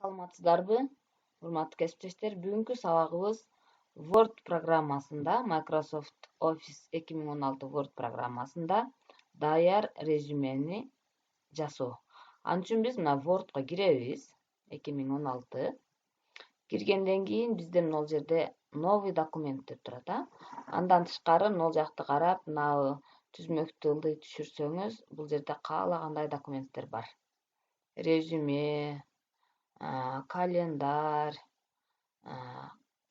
Саламатсыздарбы, урматтуу кесиптештер? Бүгүнкү сабагыбыз Word программасында, Microsoft Office 2016 Word программасында даяр резюмени жасоо. Ал үчүн биз мына Word'го киребиз. 2016. Киргенден кийин бизде могул жерде новый документ деп турат, Андан тышкары могул жакты карап, мына түзмөктү ылдый түшүрсөңүз, бул жерде каалагандай документтер бар. Резюме, календарь,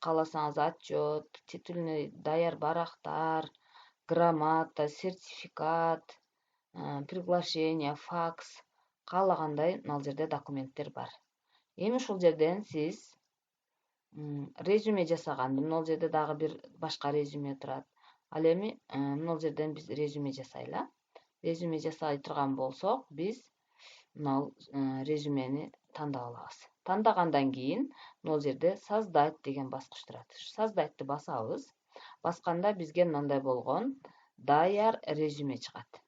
кааласаңыз отчет, титульный даяр барактар, грамота, сертификат, приглашение, факс, каалагандай могул жерде документтер бар. Эми ушул жерден сиз резюме жасаганды, могул жерде дагы бир башка резюме турат. Ал эми могул жерден биз резюме жасайлы. Резюме жасай турган болсок, биз мына резюмени тандап алабыз. Тандагандан кийин могул жерде создать деген баскыч турат. Создайтты басабыз. Басканда бизге мындай болгон даяр резюме чыгат.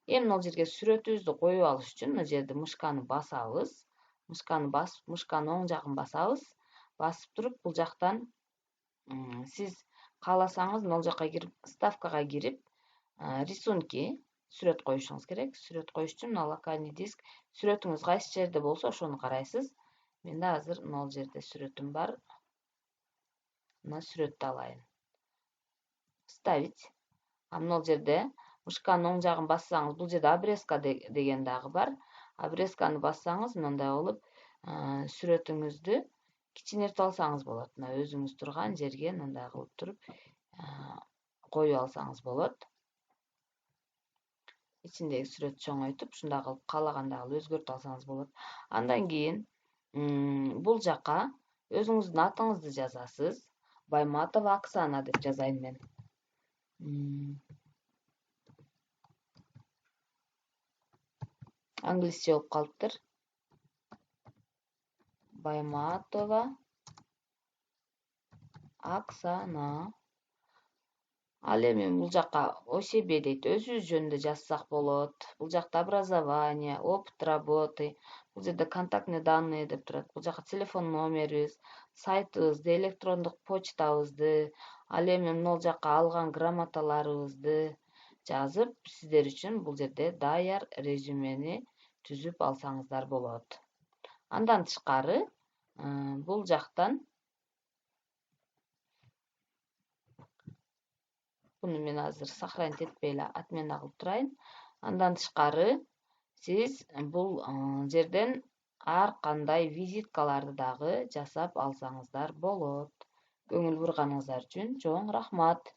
Эми могул жерге сүрөтүбүздү коюп алыш үчүн мына жерде мышканы басабыз. Мышканын оң жагын басабыз. Басып туруп бул жактан сиз кааласаңыз могул жака кирип, ставкага кирип, рисунки сүрөт коюшуңуз керек. Сүрөт коюш үчүн мына локальный диск, сүрөтүңүз кайсы жерде болсо ошону карайсыз. Менде азыр могул жерде сүрөтүм бар. Мына сүрөттү алайын. Вставить. Могул жерде мышканын оң жагын бассаңыз, бул жерде обрезка деген дагы бар. Обрезканы бассаңыз, мындай болуп, сүрөтүңүздү кичинертип алсаңыз болот. Мына өзүңүз турган жерге мындай кылып туруп коюп алсаңыз болот. Ичиндеги сүрөт чоңойтуп, ушундай кылып каалагандай кылып өзгөртүп алсаңыз болот. Андан кийин бул жака өзүңүздүн атыңызды жазасыз. Байматова Оксана деп жазайын мен. Англисче болуп калыптыр. Байматова Оксана. Ал эми бул жака о себе дейт, өзүбүз жөнүндө жазсак болот. Бул жакта образование, опыт работы, бул жерде контактный данные деп турат. Бул жака телефон номерибиз, сайтыбызды, электрондук почтабызды, ал эми могул жака алган грамоталарыбызды жазып, сиздер үчүн бул жерде даяр резюмени түзүп алсаңыздар болот. Андан тышкары бул жактан буну мен азыр сохранить этпей эле отмена кылып турайын. Андан тышкары сиз бул жерден ар кандай визиткаларды дагы жасап алсаңыздар болот. Көңүл бурганыңыздар үчүн чоң рахмат.